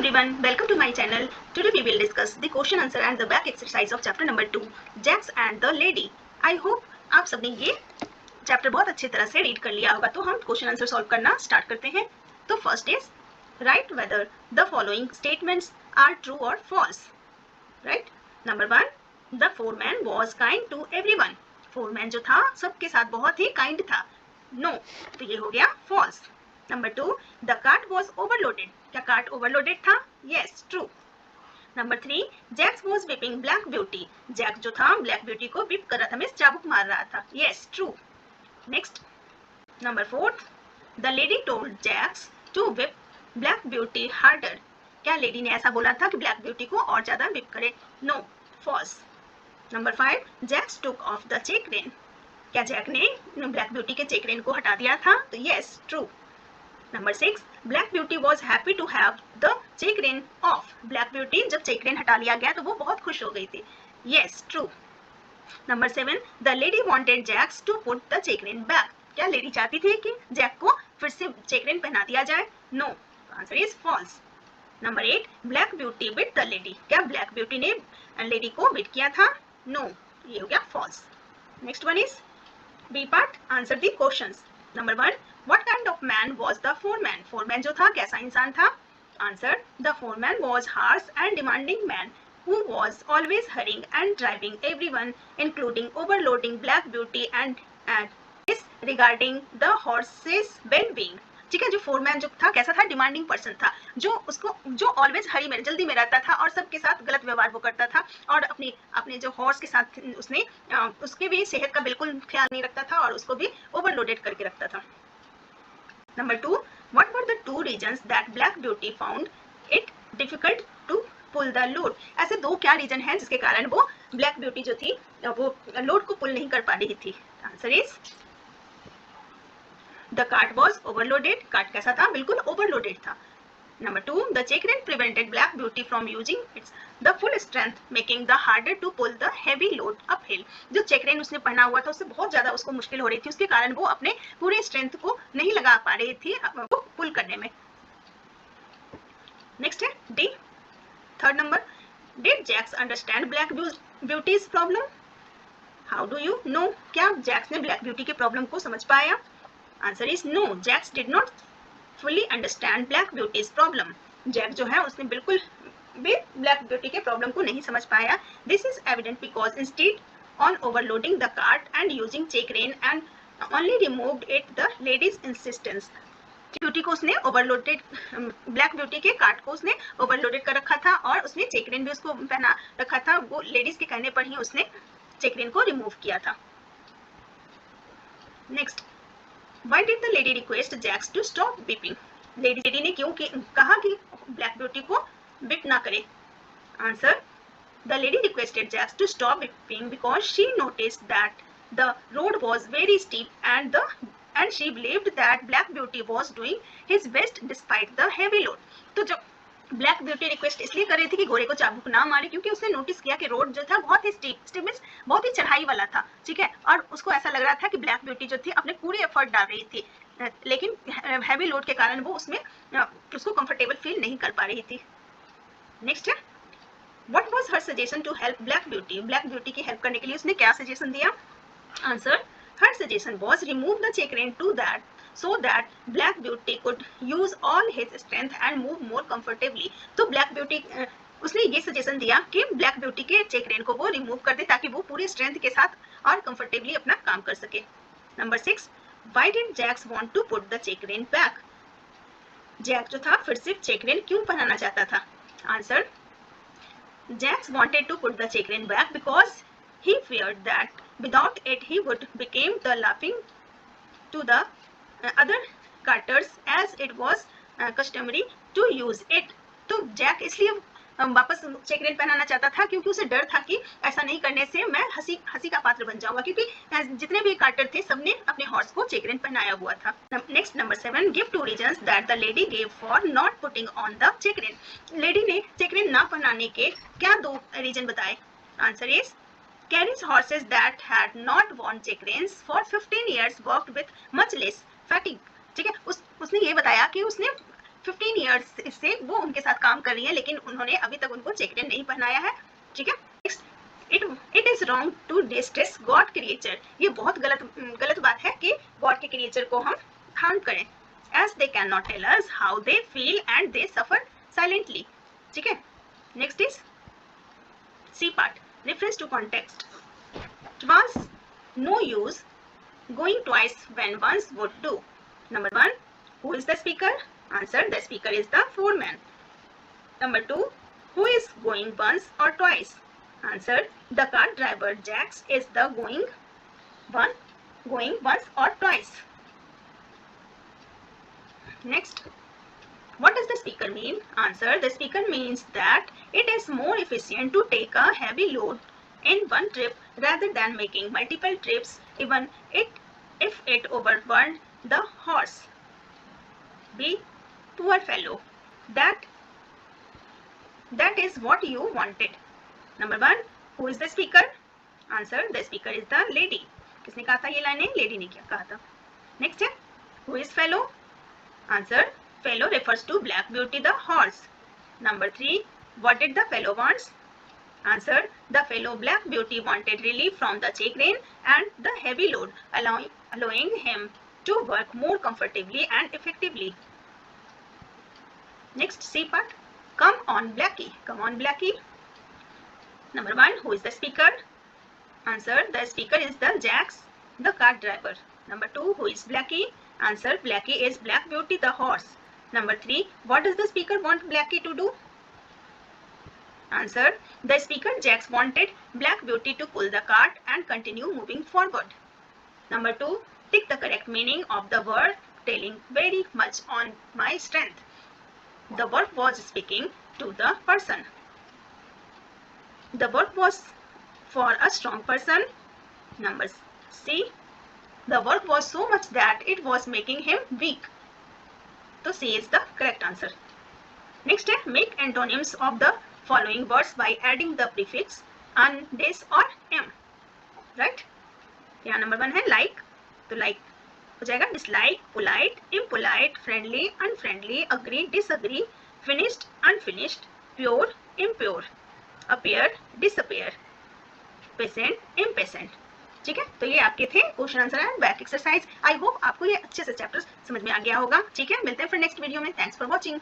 everyone, welcome to my channel. Today we will discuss the question answer and the back exercise of chapter number 2, Jax and the Lady. I hope आप सबने ये chapter बहुत अच्छी तरह से read कर लिया होगा। तो हम क्वेश्चन आंसर सॉल्व करना स्टार्ट करते हैं। तो first is right whether the following statements are true और false. Right, number 1, the foreman was kind to everyone. Foreman जो था सबके साथ बहुत ही काइंड था। नो, तो ये हो गया false. Number 2, the cart was overloaded. क्या कार्ट ओवरलोडेड था? Yes, true. Number 3, Jacks was whipping Black Beauty. Jack जो था ब्लैक ब्यूटी को विप कर रहा था, मीन्स चाबुक मार रहा था। Yes, true. Next, number 4, the lady told Jacks to whip Black Beauty harder. क्या लेडी ने ऐसा बोला था कि ब्लैक ब्यूटी को और ज्यादा विप करे? No, false. Number 5, Jacks took off the check rein. क्या जैक ने ब्लैक ब्यूटी के चेक रेन को हटा दिया था? तो yes, true. Number 6, Black Beauty was happy to have the check rein off. Black Beauty जब चेक रेन हटा लिया गया तो वो बहुत खुश हो गई थी। Yes, true. Number 7, the lady wanted Jacks to put the check rein back. क्या लेडी चाहती थी कि जैक को फिर से चेक रेन पहना दिया जाए? No, answer is false. Number 8, Black Beauty bit the lady. क्या ब्लैक ब्यूटी ने लेडी को बिट किया था? नो, ये हो गया false. Next one is B part, answer the questions. Number 1, what kind of man was the foreman? foreman जो था कैसा इंसान था? Answer, the foreman was harsh and demanding man who was always hurrying and driving everyone, including overloading Black Beauty and disregarding the horse's well-being. ठीक है, जो foreman जो था कैसा था? डिमांडिंग पर्सन था, जो ऑलवेज हरी में जल्दी में रहता था और सबके साथ गलत व्यवहार वो करता था और अपने जो हॉर्स के साथ उसके भी सेहत का बिल्कुल ख्याल नहीं रखता था और उसको भी ओवरलोडेड करके रखता था। Number 2, what were the 2 reasons that Black Beauty found it difficult to pull the load? ऐसे 2 क्या रीजन हैं जिसके कारण वो ब्लैक ब्यूटी जो थी वो लोड को पुल नहीं कर पा रही थी? Answer is the cart was overloaded. Cart कैसा था? बिल्कुल ओवरलोडेड था। Number 2, the check rein prevented Black Beauty from using its the full strength making the harder to pull the heavy load uphill. जो check rain उसने पहना हुआ था उससे बहुत ज्यादा उसको मुश्किल हो रही थी, उसके कारण वो अपने पूरे स्ट्रेंथ को नहीं लगा पा रही थी वो पुल करने में। नेक्स्ट है D, third number, did Jacks understand Black Beauty's problem? How do you know? क्या जैक्स ने ब्लैक ब्यूटी के प्रॉब्लम को समझ पाया? Answer is no, Jacks did not fully understand black beauty's problem. Jack जो है उसने बिल्कुल भी ब्लैक ब्यूटी के प्रॉब्लम को नहीं समझ पाया। This is evident because instead on overloading the cart and using check rein and only removed it the lady's insistence. Beauty को उसने ओवरलोडेड, ब्लैक ब्यूटी के कार्ट को उसने ओवरलोडेड कर रखा था और उसने चेक रेन भी उसको पहना रखा था। वो लेडीज के कहने पर ही उसने चेक रेन को रिमूव किया था। Next, Why did the lady request Jax to stop whipping? Lady ने क्यों कहा कि ब्लैक ब्यूटी को whip ना करे? Answer, the lady requested Jax to stop whipping because she noticed that the road was very steep and she believed that Black Beauty was doing his best despite the heavy load. तो जब black beauty request इसलिए कर रही थी कि घोड़े को चाबुक ना मारे क्योंकि उसने नोटिस किया कि रोड जो था बहुत ही स्टीप मींस बहुत ही चढ़ाई वाला था। ठीक है, और उसको ऐसा लग रहा था कि ब्लैक ब्यूटी जो थी अपने पूरे एफर्ट डाल रही थी, लेकिन हैवी लोड के कारण वो उसमें उसको कंफर्टेबल फील नहीं कर पा रही थी। नेक्स्ट है, what was her suggestion to help Black Beauty? Black Beauty की हेल्प करने के लिए उसने क्या सजेशन दिया? Answer, her suggestion was remove the check rein to that so that Black Beauty could use all his strength and move more comfortably. तो Black Beauty उसने ये सजेशन दिया कि Black Beauty के चेक रेन को वो remove कर दे ताकि वो पूरी स्ट्रेंथ के साथ और कंफर्टेबली अपना काम कर सके। Number 6, why did Jax want to put the check rein back? Jack जो था फिर से चेक रेन क्यों पहनाना चाहता था? Answer, Jax wanted to put the check rein back because he feared that without it he would become the laughing to the other carters as it was customary to use it. तो Jack इसलिए वापस check rain पहनाना चाहता था क्योंकि उसे डर था कि ऐसा नहीं करने से मैं हंसी का पात्र बन जाऊंगा, क्योंकि जितने भी कार्टर थे सबने अपने हॉर्स को चेक रेन पहनाया हुआ था। Next, number 7, give 2 reasons that the lady gave for not putting on the check rein. Lady ने चेक रेन ना पहनाने के क्या 2 रीजन बताए? Answer is carries horses that had not worn check reins for 15 years worked with much less fatigue. ठीक है, उसने ये बताया कि उसने 15 ईयर्स से वो उनके साथ काम कर रही है, लेकिन उन्होंने अभी तक उनको जैकेट नहीं पहनाया है। ठीक है, next, it is wrong to distress God creature. ये बहुत गलत बात है कि गॉड के क्रिएचर को हम हार्म करें, as they can not tell us how they feel and they suffer silently. ठीक है, next is C part, reference to context. Was no use going twice when once would do. Number 1, who is the speaker? Answer, the speaker is the foreman. Number 2, who is going once or twice? Answer, the car driver Jax is the going once or twice. Next, what does the speaker mean? Answer, the speaker means that it is more efficient to take a heavy load in one trip rather than making multiple trips, even if it overburdened the horse. B, poor fellow. That is what you wanted. Number 1, who is the speaker? Answer, the speaker is the lady. किसने कहा था ये लाइनें? Lady ने क्या कहा था? Next है, who is fellow? Answer, fellow refers to Black Beauty the horse. Number 3, what did the fellow wants? Answer, the fellow Black Beauty wanted relief from the chagrin and the heavy load, allowing him to work more comfortably and effectively. Next, C part, come on Blackie. Come on Blackie. Number 1, who is the speaker? Answer, the speaker is the Jax, the cart driver. Number 2, who is Blackie? Answer, Blackie is Black Beauty the horse. Number 3, what does the speaker want Blackie to do? Answer, the speaker Jax wanted Black Beauty to pull the cart and continue moving forward. Number 2, tick the correct meaning of the word telling very much on my strength. The verb was speaking to the person. The verb was for a strong person. Number C, the verb was so much that it was making him weak. So C is the correct answer. Next, make antonyms of the following words by adding the prefix an, des or am. Right? यहाँ number 1 है like, तो like हो जाएगा dislike, polite, impolite, friendly, unfriendly, agree, disagree, finished, unfinished, pure, impure, appear, disappear, patient, impatient. ठीक है, तो ये आपके थे question answer and back exercise. I hope आपको ये अच्छे से चैप्टर समझ में आ गया होगा। ठीक है, मिलते हैं फिर नेक्स्ट वीडियो में। Thanks for watching.